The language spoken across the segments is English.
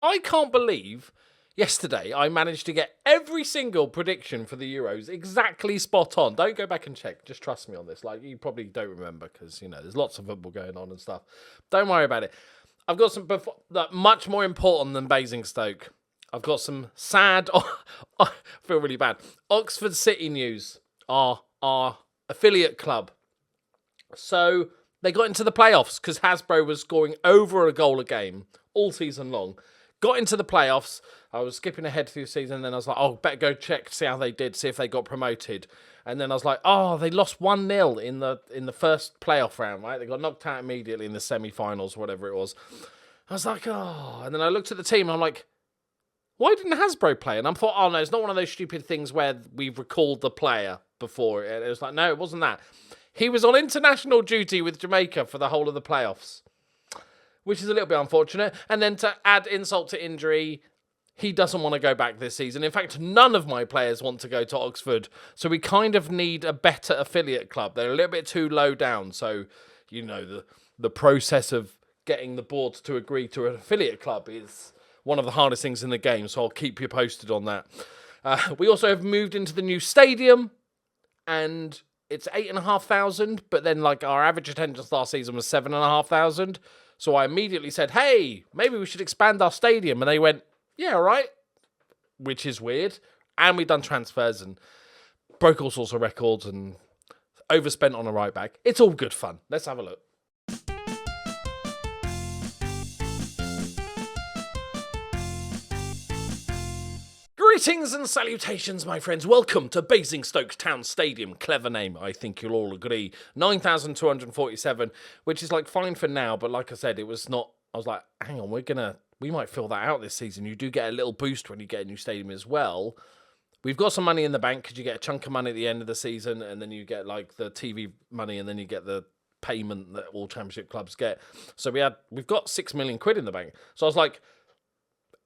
I can't believe yesterday I managed to get every single prediction for the Euros exactly spot on. Don't go back and check. Just trust me on this. Like, you probably don't remember because, there's lots of football going on and stuff. Don't worry about it. I've got some much more important than Basingstoke. I've got some sad, I feel really bad. Oxford City news, our affiliate club. So they got into the playoffs because Hasbro was scoring over a goal a game all season long. Got into the playoffs. I was skipping ahead through the season, and then I was like, oh, better go check, see how they did, see if they got promoted. And then I was like, oh, they lost 1-0 in the first playoff round, right? They got knocked out immediately in the semi-finals, whatever it was. I was like, oh. And then I looked at the team, and I'm like, why didn't Hasbro play? And I thought, oh, no, it's not one of those stupid things where we've recalled the player before. And it was like, no, it wasn't that. He was on international duty with Jamaica for the whole of the playoffs, which is a little bit unfortunate. And then to add insult to injury, he doesn't want to go back this season. In fact, none of my players want to go to Oxford. So we kind of need a better affiliate club. They're a little bit too low down. So, the process of getting the board to agree to an affiliate club is one of the hardest things in the game. So I'll keep you posted on that. We also have moved into the new stadium, and it's 8,500, but then our average attendance last season was 7,500. So I immediately said, hey, maybe we should expand our stadium. And they went, yeah, all right, which is weird. And we've done transfers and broke all sorts of records and overspent on a right back. It's all good fun. Let's have a look. Greetings and salutations, my friends. Welcome to Basingstoke Town Stadium. Clever name, I think you'll all agree. 9,247, which is fine for now, but like I said, it was not. I was like, hang on, we might fill that out this season. You do get a little boost when you get a new stadium as well. We've got some money in the bank because you get a chunk of money at the end of the season, and then you get the TV money, and then you get the payment that all championship clubs get. So we've got £6 million in the bank. So I was like,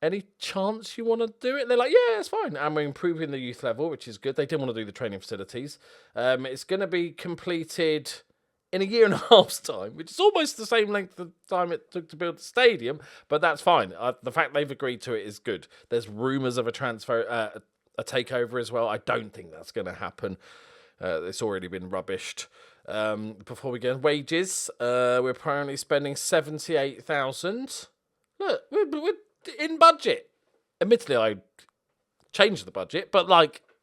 any chance you want to do it? And they're like, yeah, it's fine. And we're improving the youth level, which is good. They didn't want to do the training facilities. It's going to be completed in a year and a half's time, which is almost the same length of time it took to build the stadium, but that's fine. The fact they've agreed to it is good. There's rumours of a transfer, a takeover as well. I don't think that's going to happen. It's already been rubbished. Before we get wages, we're apparently spending 78,000. Look, we're in budget. Admittedly, I changed the budget, but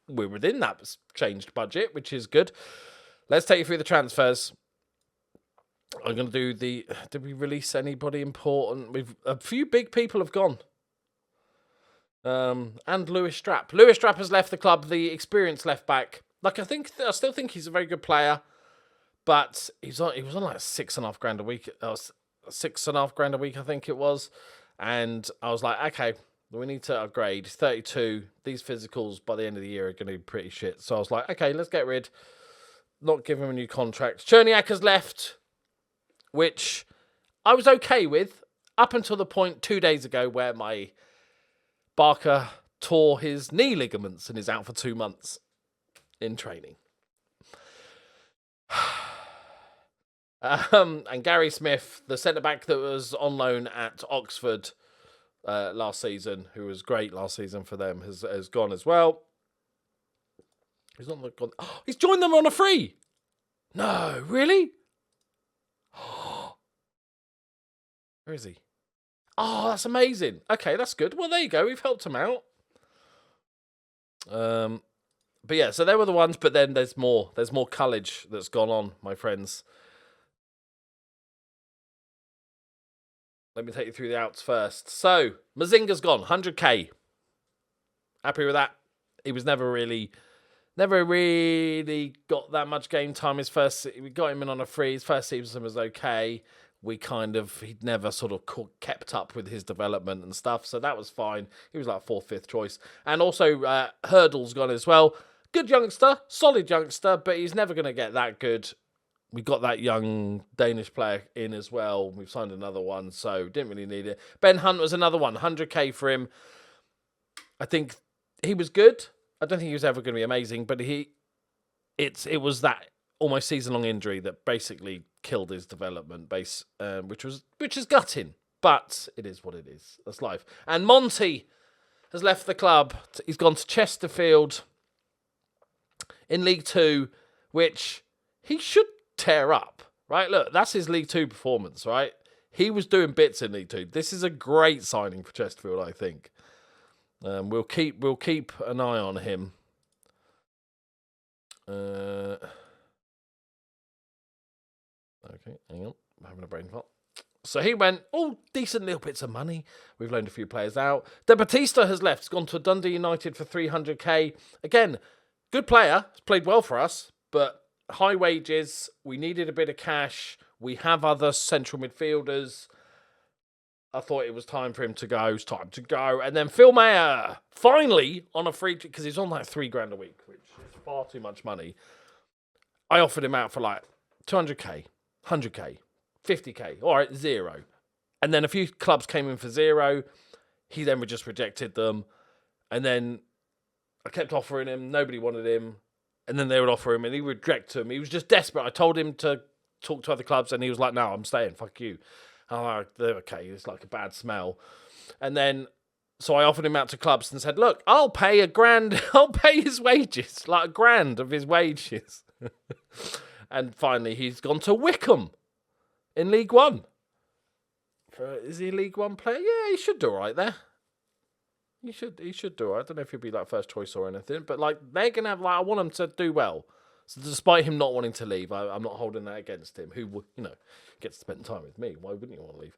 we're within that changed budget, which is good. Let's take you through the transfers. I'm going to do did we release anybody important? A few big people have gone. And Lewis Strapp. Lewis Strapp has left the club, the experienced left back. I still think he's a very good player, but he was on $6,500 a week. $6,500 a week, I think it was. And I was like, okay, we need to upgrade. 32. These physicals by the end of the year are going to be pretty shit. So I was like, okay, let's get rid. Not give him a new contract. Cherniak has left, which I was okay with up until the point 2 days ago where my Barker tore his knee ligaments and is out for 2 months in training. And Gary Smith, the centre-back that was on loan at Oxford last season, who was great last season for them, has gone as well. He's not gone. Oh, he's joined them on a free. No, really? Where is he? Oh, that's amazing. Okay, that's good. Well, there you go. We've helped him out. But yeah, so they were the ones, but then there's more. There's more college that's gone on, my friends. Let me take you through the outs first. So, Mazinga's gone, 100k. Happy with that. He was never really got that much game time. We got him in on a free. His first season was okay. He'd never sort of kept up with his development and stuff, so that was fine. He was 4th, 5th choice. And also, Hurdle's gone as well. Good youngster, solid youngster, but he's never going to get that good. We got that young Danish player in as well. We've signed another one, so didn't really need it. Ben Hunt was another one, 100k for him. I think he was good. I don't think he was ever going to be amazing, but it was that almost season-long injury that basically killed his development base, which is gutting. But it is what it is. That's life. And Monty has left the club. He's gone to Chesterfield in League Two, which he should tear up, right? Look, that's his League Two performance, right? He was doing bits in League Two. This is a great signing for Chesterfield, I think. We'll keep an eye on him. Okay, hang on. I'm having a brain fart. So he went, decent little bits of money. We've loaned a few players out. De Batista has left. He's gone to Dundee United for 300k. Again, good player. He's played well for us, but high wages. We needed a bit of cash. We have other central midfielders. I thought it was time for him to go. It's time to go. And then Phil Mayer, finally, on a free... Because he's on like $3,000 a week, which is far too much money. I offered him out for like 200k, 100k, 50k. All right, 0. And then a few clubs came in for 0. He then just rejected them. And then I kept offering him. Nobody wanted him. And then they would offer him and he would reject them. He was just desperate. I told him to talk to other clubs and he was like, no, I'm staying. Fuck you. Oh, okay, it's like a bad smell. And then, so I offered him out to clubs and said, look, I'll pay $1,000. I'll pay his wages, like $1,000 of his wages. And finally, he's gone to Wickham in League One. Is he a League One player? Yeah, he should do all right there. He should do all right. I don't know if he'll be like first choice or anything, but like they're going to have, like, I want him to do well. So despite him not wanting to leave, I'm not holding that against him, who, gets to spend time with me. Why wouldn't you want to leave?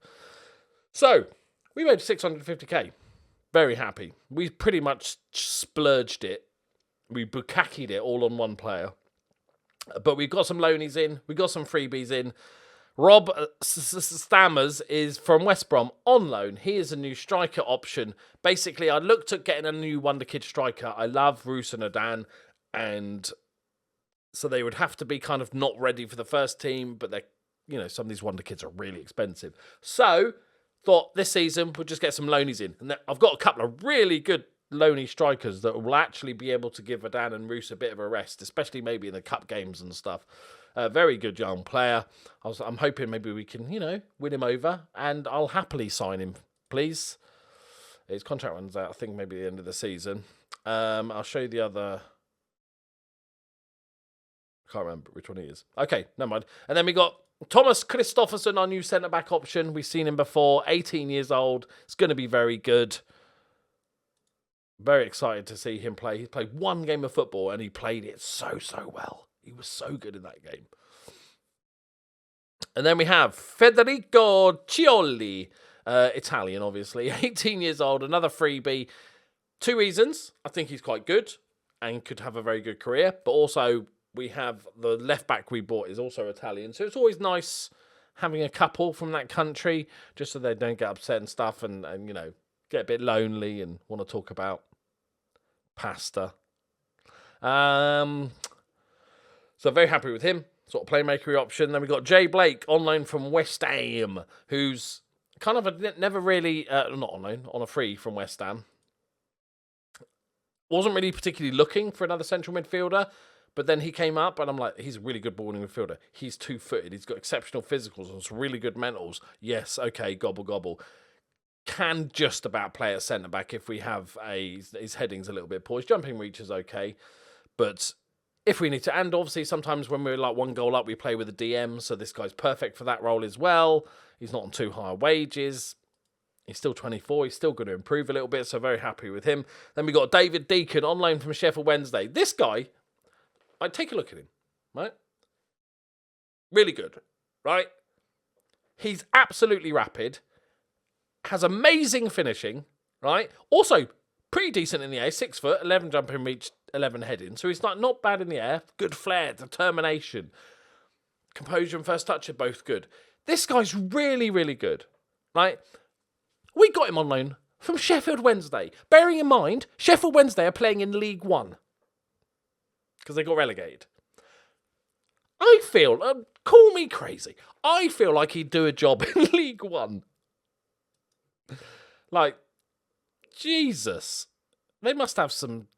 So, we made 650k. Very happy. We pretty much splurged it. We bukakied it all on one player. But we've got some loanies in. We've got some freebies in. Rob Stammers is from West Brom on loan. He is a new striker option. Basically, I looked at getting a new Wonder Kid striker. I love Roos and Adan, and so they would have to be kind of not ready for the first team, but they're, some of these Wonder Kids are really expensive. So, thought this season we'll just get some loanies in. And I've got a couple of really good loanee strikers that will actually be able to give Adan and Roos a bit of a rest, especially maybe in the cup games and stuff. Very good young player. I'm hoping maybe we can, win him over, and I'll happily sign him, please. His contract runs out, I think, maybe the end of the season. I'll show you the other... Can't remember which one he is. Okay, never mind. And then we got Thomas Christofferson, our new centre-back option. We've seen him before, 18 years old. It's going to be very good. Very excited to see him play. He played one game of football and he played it so well. He was so good in that game. And then we have Federico Cioli, Italian, obviously, 18 years old, another freebie. 2 reasons. I think he's quite good and could have a very good career, but also we have the left back we bought is also Italian. So it's always nice having a couple from that country just so they don't get upset and stuff and get a bit lonely and want to talk about pasta. So very happy with him. Sort of playmaker option. Then we got Jay Blake on loan from West Ham, who's kind of never really, not on loan, on a free from West Ham. Wasn't really particularly looking for another central midfielder, but then he came up and I'm like, he's a really good balling midfielder. He's 2-footed. He's got exceptional physicals and some really good mentals. Yes, okay, gobble, gobble. Can just about play at centre-back if we have his heading's a little bit poor. His jumping reach is okay, but if we need to, and obviously sometimes when we're like 1 goal up, we play with a DM, so this guy's perfect for that role as well. He's not on too high wages. He's still 24. He's still going to improve a little bit, so very happy with him. Then we got David Deacon on loan from Sheffield Wednesday. This guy, take a look at him, right? Really good, right? He's absolutely rapid. Has amazing finishing, right? Also, pretty decent in the air. 6 foot, 11 jumping reach, 11 heading. So he's not bad in the air. Good flair, determination. Composure and first touch are both good. This guy's really, really good, right? We got him on loan from Sheffield Wednesday. Bearing in mind, Sheffield Wednesday are playing in League One because they got relegated. I feel, call me crazy, I feel like he'd do a job in League One. Like, Jesus. They must have some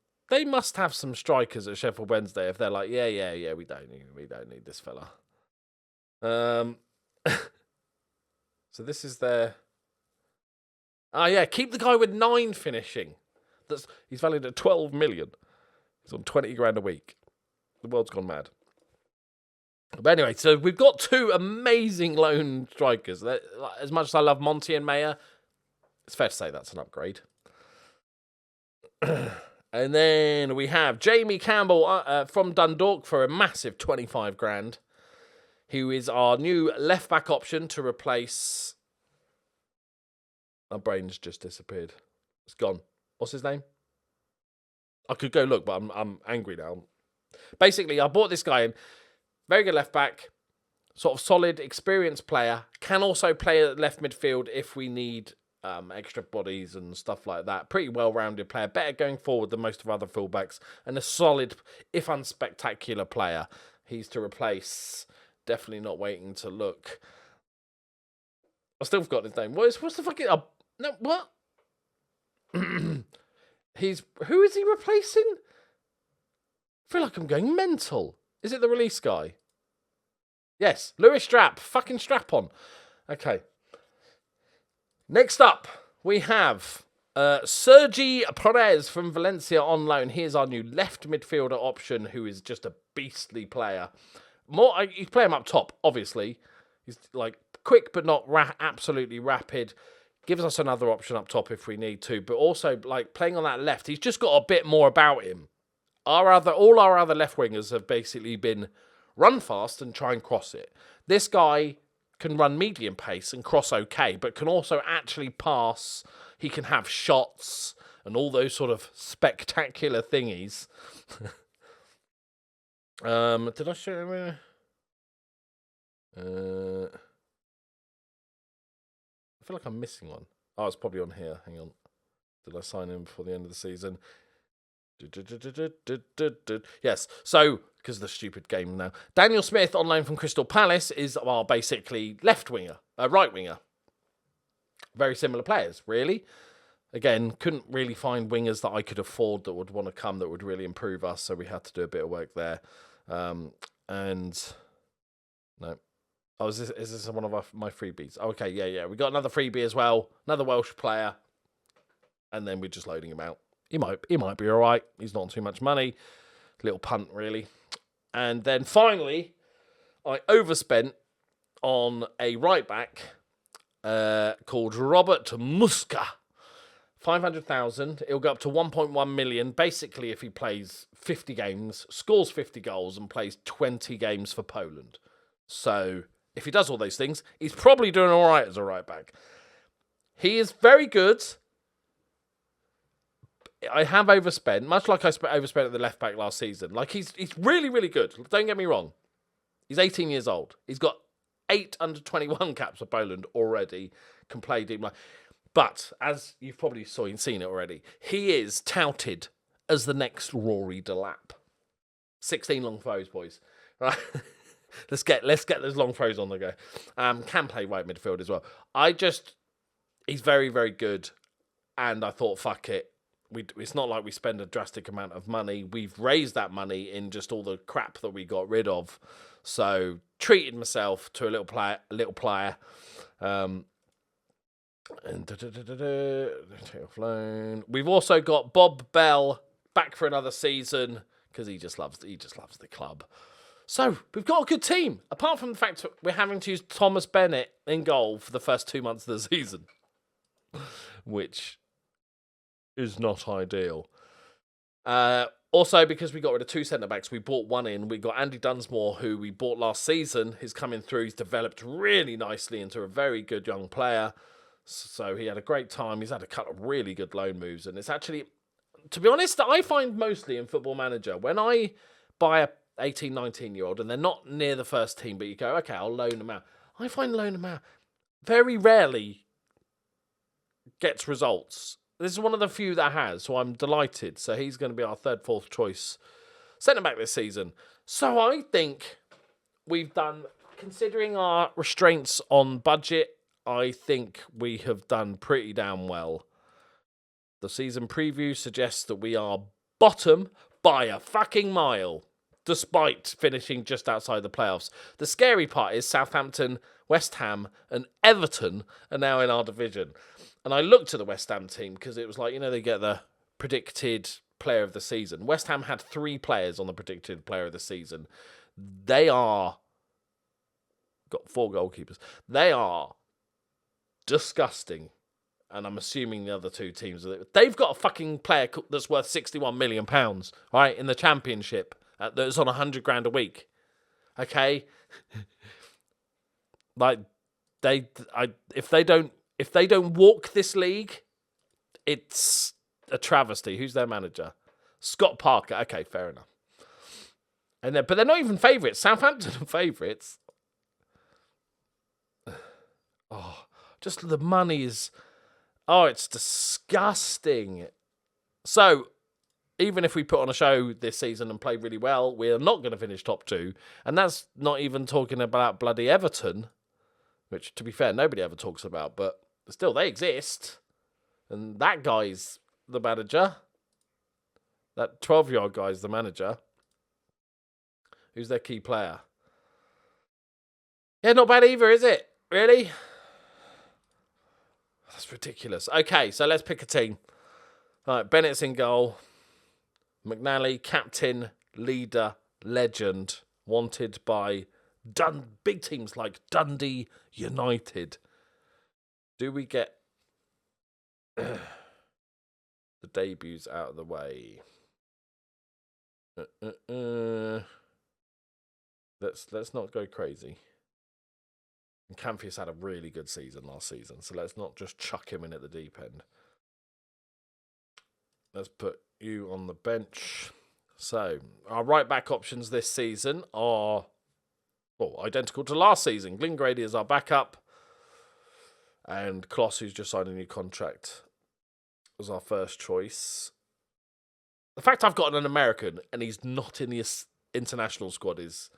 strikers at Sheffield Wednesday if they're like, yeah, we don't need this fella. So this is their Oh, yeah, keep the guy with 9 finishing. He's valued at 12 million. He's on 20 grand a week. The world's gone mad. But anyway, so we've got 2 amazing lone strikers. As much as I love Monty and Mayer, it's fair to say that's an upgrade. And then we have Jamie Campbell from Dundalk for a massive 25 grand, who is our new left-back option to replace... My brain's just disappeared. It's gone. What's his name? I could go look, but I'm angry now. Basically, I bought this guy in. Very good left-back. Sort of solid, experienced player. Can also play at left midfield if we need extra bodies and stuff like that. Pretty well-rounded player. Better going forward than most of our other fullbacks. And a solid, if unspectacular player. He's to replace... Definitely not waiting to look. I still forgot his name. What's the fucking... no, what? Who is he replacing? I feel like I'm going mental. Is it the release guy? Yes, Lewis Strap. Fucking strap on. Okay. Next up, we have Sergi Perez from Valencia on loan. Here's our new left midfielder option, who is just a beastly player. You play him up top, obviously. He's like quick but not absolutely rapid. Gives us another option up top if we need to. But also, like playing on that left, he's just got a bit more about him. All our other left wingers have basically been run fast and try and cross it. This guy can run medium pace and cross okay, but can also actually pass. He can have shots and all those sort of spectacular thingies. Did I show him? I feel like I'm missing one. Oh, it's probably on here. Hang on. Did I sign him before the end of the season? Yes. So, because of the stupid game now. Daniel Smith, on loan from Crystal Palace, is our basically right winger. Very similar players, really. Again, couldn't really find wingers that I could afford that would want to come, that would really improve us, so we had to do a bit of work there. No. Oh, is this one of my freebies? Oh, okay, yeah. We got another freebie as well, another Welsh player, and then we're just loading him out. He might be all right. He's not on too much money. Little punt, really. And then finally, I overspent on a right back called Robert Muska. 500,000. It'll go up to 1.1 million. Basically, if he plays 50 games, scores 50 goals, and plays 20 games for Poland. So, if he does all those things, he's probably doing all right as a right back. He is very good. I have overspent, much like I overspent at the left back last season. Like, he's really, really good. Don't get me wrong. He's 18 years old. He's got 8 under 21 caps for Poland already. Can play deep line. But, as you've probably seen it already, he is touted as the next Rory Delap. 16 long throws, boys. Right? Let's get those long throws on the go. Can play right midfield as well. He's very, very good. And I thought, fuck it. It's not like we spend a drastic amount of money. We've raised that money in just all the crap that we got rid of. So, treated myself to a little player. And take off loan. We've also got Bob Bell back for another season because he just loves the club. So we've got a good team. Apart from the fact that we're having to use Thomas Bennett in goal for the first 2 months of the season, which is not ideal. Also, because we got rid of 2 centre-backs, we bought one in. We got Andy Dunsmore, who we bought last season. He's coming through. He's developed really nicely into a very good young player. So he had a great time. He's had a couple of really good loan moves. And it's actually, to be honest, I find mostly in Football Manager, when I buy a 18, 19-year-old and they're not near the first team, but you go, okay, I'll loan them out. I find loan them out very rarely gets results. This is one of the few that has, so I'm delighted. So he's going to be our third, fourth choice centre-back this season. So I think we've done, considering our restraints on budget, I think we have done pretty damn well. The season preview suggests that we are bottom by a fucking mile. despite finishing just outside the playoffs. The scary part is Southampton, West Ham, and Everton are now in our division. And I looked at the West Ham team because it was like, they get the predicted player of the season. West Ham had 3 players on the predicted player of the season. They are... got 4 goalkeepers. They are disgusting. And I'm assuming the other 2 teams, they've got a fucking player that's worth £61 million, right, in the Championship that's on 100 grand a week. Okay, like if they don't walk this league, it's a travesty. Who's their manager? Scott Parker. Okay, fair enough. But they're not even favourites. Southampton are favourites. Oh, just the money is... Oh, it's disgusting. So, even if we put on a show this season and play really well, we're not going to finish top 2. And that's not even talking about bloody Everton, which, to be fair, nobody ever talks about. But still, they exist. And that guy's the manager. That 12-year-old guy's the manager. Who's their key player? Yeah, not bad either, is it? Really? That's ridiculous. Okay, so let's pick a team. All right, Bennett's in goal. McNally, captain, leader, legend. Wanted by big teams like Dundee United. Do we get the debuts out of the way? Let's not go crazy. And Camphius had a really good season last season, so let's not just chuck him in at the deep end. Let's put you on the bench. So, our right-back options this season are identical to last season. Glyn Grady is our backup, and Kloss, who's just signed a new contract, was our first choice. The fact I've got an American and he's not in the international squad is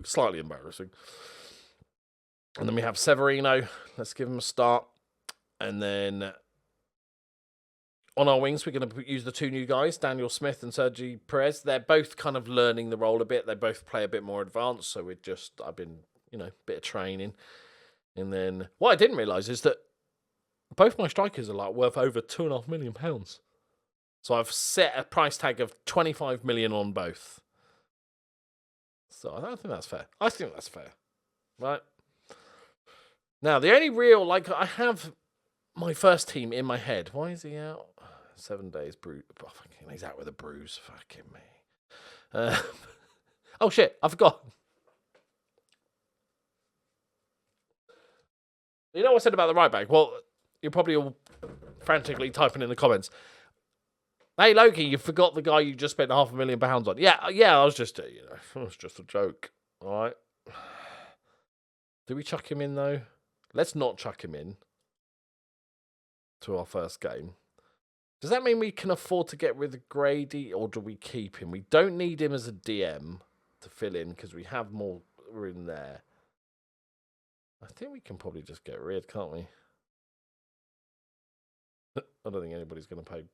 slightly embarrassing. And then we have Severino. Let's give him a start. And then on our wings, we're going to use the 2 new guys, Daniel Smith and Sergi Perez. They're both kind of learning the role a bit. They both play a bit more advanced. So I've been, a bit of training. And then what I didn't realise is that both my strikers are worth over £2.5 million. So I've set a price tag of 25 million on both. So I don't think that's fair. I think that's fair. Right? Now, the only real, I have my first team in my head. Why is he out? 7 days, bruise. Oh, he's out with a bruise. Fucking me. Oh, shit. I forgot. You know what I said about the right back? Well, you're probably all frantically typing in the comments. Hey, Loki, you forgot the guy you just spent £500,000 on. Yeah, I was just, it was just a joke. All right. Do we chuck him in, though? Let's not chuck him in to our first game. Does that mean we can afford to get rid of Grady, or do we keep him? We don't need him as a DM to fill in because we have more in there. I think we can probably just get rid, can't we? I don't think anybody's going to pay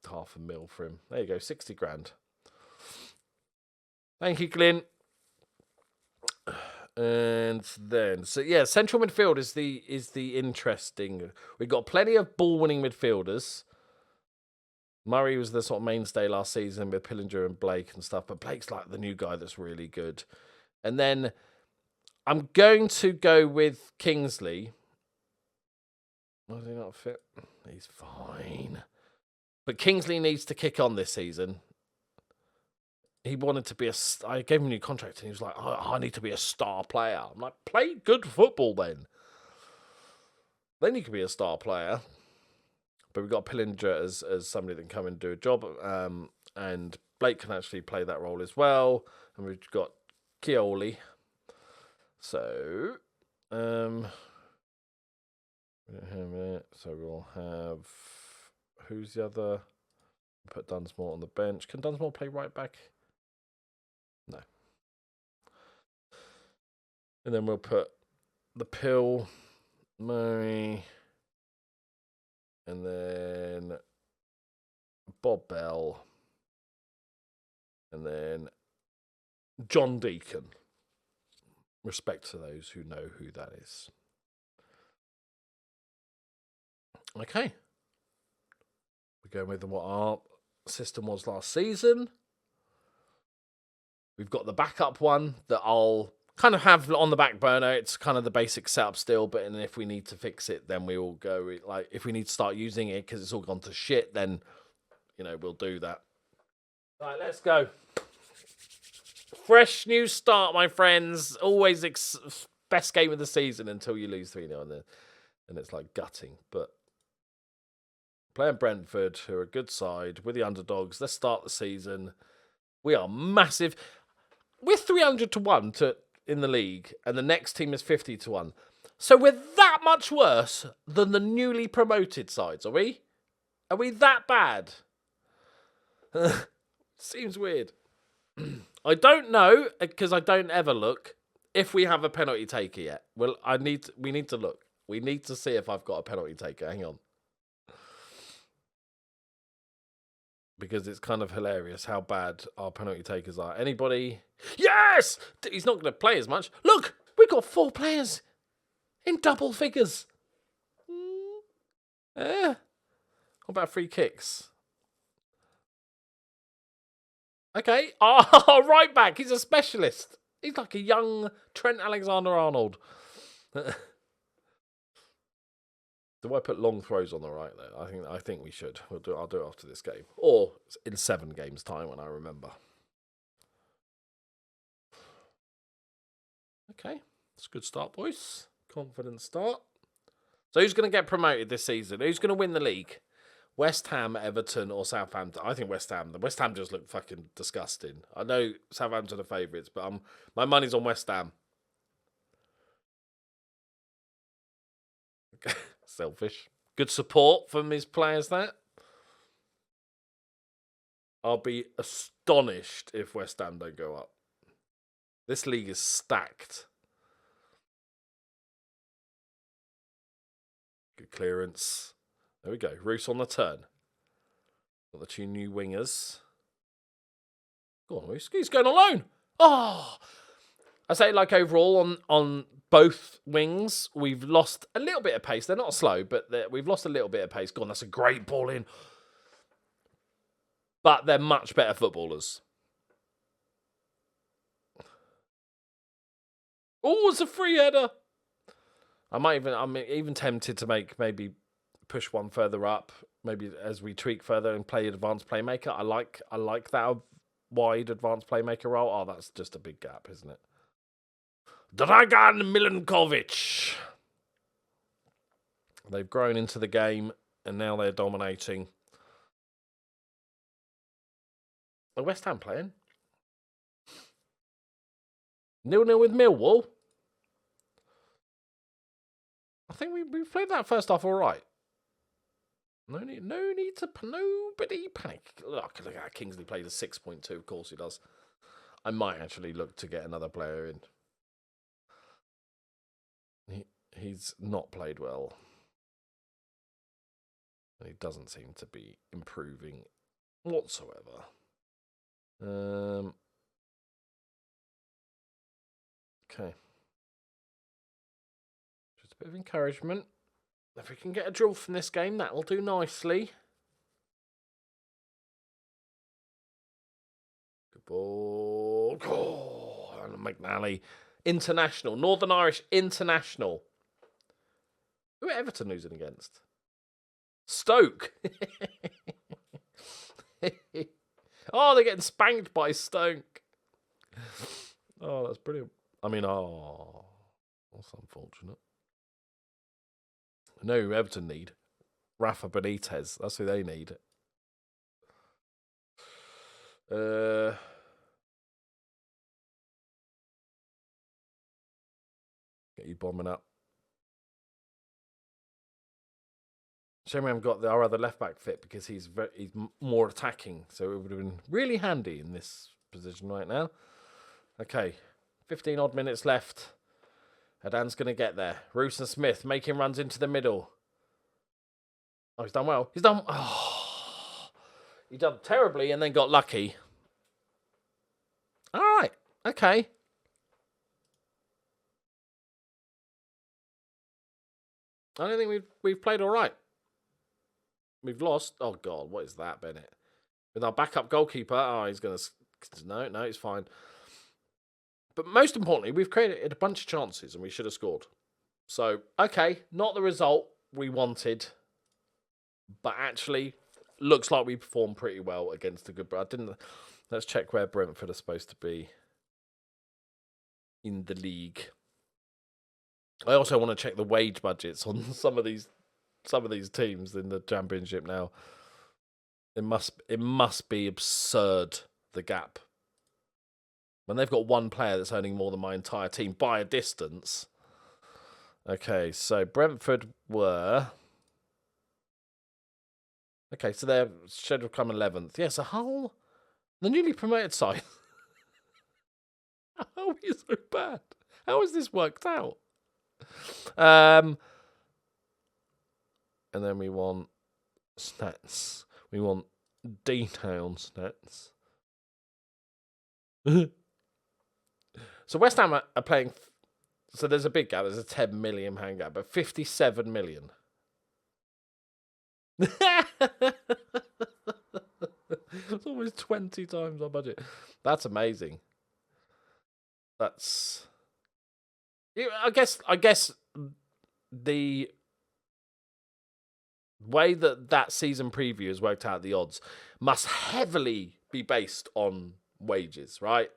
£500,000 for him. There you go, 60 grand. Thank you, Glyn. And then, central midfield is the interesting. We've got plenty of ball-winning midfielders. Murray was the sort of mainstay last season with Pillinger and Blake and stuff, but Blake's like the new guy that's really good. And then I'm going to go with Kingsley. Why does he not fit? He's fine. But Kingsley needs to kick on this season. He wanted to be I gave him a new contract and he was like, I need to be a star player. I'm like, play good football then. Then you can be a star player. But we've got Pillinger as somebody that can come and do a job. And Blake can actually play that role as well. And we've got Chioli. So, we'll have, who's the other? Put Dunsmore on the bench. Can Dunsmore play right back? No. And then we'll put the Pill, Murray, and then Bob Bell, and then John Deacon. Respect to those who know who that is. Okay. We're going with what our system was last season. We've got the backup one that I'll kind of have on the back burner. It's kind of the basic setup still, but and if we need to fix it, then we will go. Like, if we need to start using it because it's all gone to shit, then, you know, we'll do that. Right, let's go. Fresh new start, my friends. Always best game of the season until you lose 3-0 and it's like gutting. But playing Brentford, who are a good side, with the underdogs. Let's start the season. We are massive. We're 300-1 in the league, and the next team is 50-1. So we're that much worse than the newly promoted sides, are we? Are we that bad? Seems weird. I don't know, because I don't ever look, if we have a penalty taker yet. Well, we need to look. We need to see if I've got a penalty taker. Hang on. Because it's kind of hilarious how bad our penalty takers are. Anybody? Yes! He's not going to play as much. Look! We've got 4 players in double figures. What about free kicks? Okay. Oh, right back. He's a specialist. He's like a young Trent Alexander-Arnold. Do I put long throws on the right though? I think we should. I'll do it after this game, or in 7 games' time when I remember. Okay, it's a good start, boys. Confident start. So who's going to get promoted this season? Who's going to win the league? West Ham, Everton, or Southampton? I think West Ham. The West Ham just look fucking disgusting. I know Southampton are favourites, but my money's on West Ham. Selfish. Good support from his players there. I'll be astonished if West Ham don't go up. This league is stacked. Good clearance. There we go. Roos on the turn. Got the 2 new wingers. Go on, Roos. He's going alone. Oh! I say, like, overall on both wings, we've lost a little bit of pace. They're not slow, but we've lost a little bit of pace. Go on, that's a great ball in. But they're much better footballers. Oh, it's a free header. I'm even tempted to maybe push one further up. Maybe as we tweak further and play advanced playmaker. I like that wide advanced playmaker role. Oh, that's just a big gap, isn't it? Dragan Milinkovic. They've grown into the game and now they're dominating. Are West Ham playing? 0-0 with Millwall. I think we played that first half all right. Nobody panic. Look at that. Kingsley played a 6.2. Of course he does. I might actually look to get another player in. He's not played well. He doesn't seem to be improving whatsoever. Okay. Just a bit of encouragement. If we can get a draw from this game, that will do nicely. Good ball. Oh, and McNally. International. Northern Irish International. Who are Everton losing against? Stoke. Oh, they're getting spanked by Stoke. Oh, that's brilliant. I mean, that's unfortunate. I know who Everton need. Rafa Benitez. That's who they need. Get you bombing up. Shame we haven't got our other left back fit because he's more attacking. So it would have been really handy in this position right now. Okay, 15 odd minutes left. Adan's going to get there. Roos and Smith making runs into the middle. Oh, he's done well. He's done... Oh, he done terribly and then got lucky. All right. Okay. I don't think we've played all right. We've lost. Oh, God, what is that, Bennett? With our backup goalkeeper. Oh, he's going to... No, it's fine. But most importantly, we've created a bunch of chances and we should have scored. So, okay, not the result we wanted. But actually, looks like we performed pretty well against the good... Let's check where Brentford are supposed to be in the league. I also want to check the wage budgets on some of these teams in the Championship now. It must be absurd, the gap. When they've got one player that's earning more than my entire team by a distance. Okay, so Brentford were... Okay, so they're scheduled to come 11th. Yes, the newly promoted side. How are we so bad? How has this worked out? And then we want stats. We want detailed stats. So West Ham are playing... So there's a big gap. There's a £10 million gap, but 57 million. It's almost 20 times our budget. That's amazing. That's... I guess the way that season preview has worked out the odds must heavily be based on wages, right?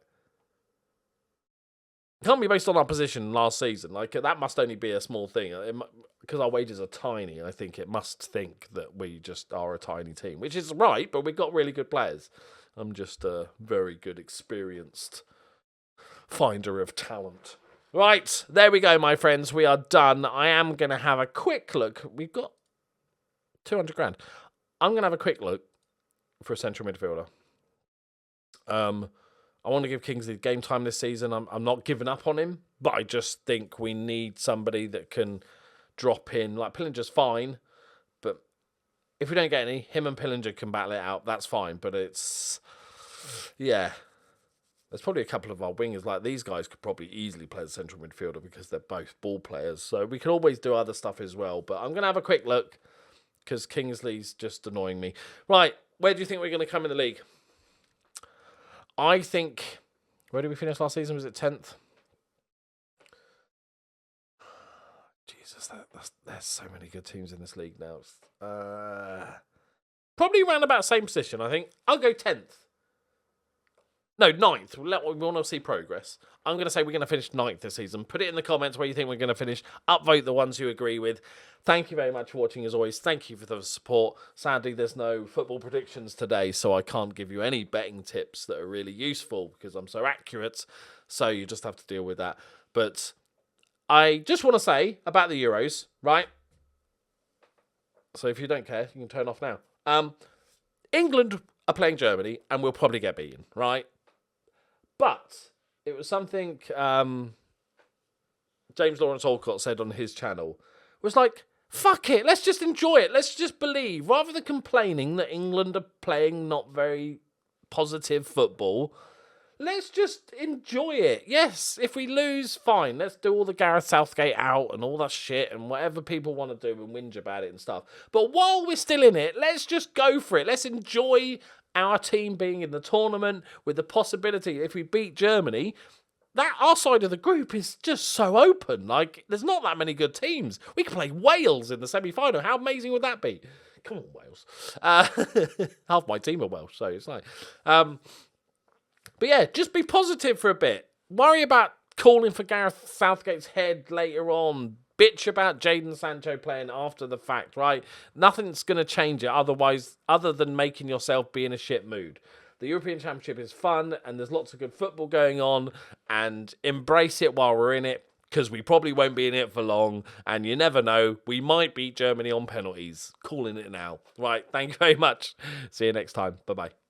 It can't be based on our position last season. Like, that must only be a small thing. Because our wages are tiny, I think it must think that we just are a tiny team, which is right, but we've got really good players. I'm just a very good, experienced finder of talent. Right, there we go, my friends. We are done. I am going to have a quick look. We've got 200 grand. I'm going to have a quick look for a central midfielder. I want to give Kingsley game time this season. I'm not giving up on him, but I just think we need somebody that can drop in. Like, Pillinger's fine, but if we don't get any, him and Pillinger can battle it out. That's fine, but it's... Yeah. There's probably a couple of our wingers. Like, these guys could probably easily play the central midfielder because they're both ball players. So we can always do other stuff as well. But I'm going to have a quick look because Kingsley's just annoying me. Right, where do you think we're going to come in the league? I think... Where did we finish last season? Was it 10th? Jesus, there's so many good teams in this league now. Probably around about the same position, I think. I'll go 10th. No, 9th. We want to see progress. I'm going to say we're going to finish 9th this season. Put it in the comments where you think we're going to finish. Upvote the ones you agree with. Thank you very much for watching as always. Thank you for the support. Sadly, there's no football predictions today, so I can't give you any betting tips that are really useful because I'm so accurate. So you just have to deal with that. But I just want to say about the Euros, right? So if you don't care, you can turn off now. England are playing Germany and we'll probably get beaten, right? But it was something James Lawrence Alcott said on his channel. It was like, fuck it, let's just enjoy it. Let's just believe. Rather than complaining that England are playing not very positive football, let's just enjoy it. Yes, if we lose, fine. Let's do all the Gareth Southgate out and all that shit and whatever people want to do and whinge about it and stuff. But while we're still in it, let's just go for it. Let's enjoy our team being in the tournament with the possibility, if we beat Germany, that our side of the group is just so open. Like, there's not that many good teams. We can play Wales in the semi-final. How amazing would that be? Come on, Wales. Half my team are Welsh, so it's like... but yeah, just be positive for a bit. Worry about calling for Gareth Southgate's head later on. Bitch about Jadon Sancho playing after the fact, right? Nothing's going to change it other than making yourself be in a shit mood. The European Championship is fun and there's lots of good football going on, and embrace it while we're in it because we probably won't be in it for long, and you never know, we might beat Germany on penalties. Calling it now. Right, thank you very much. See you next time. Bye-bye.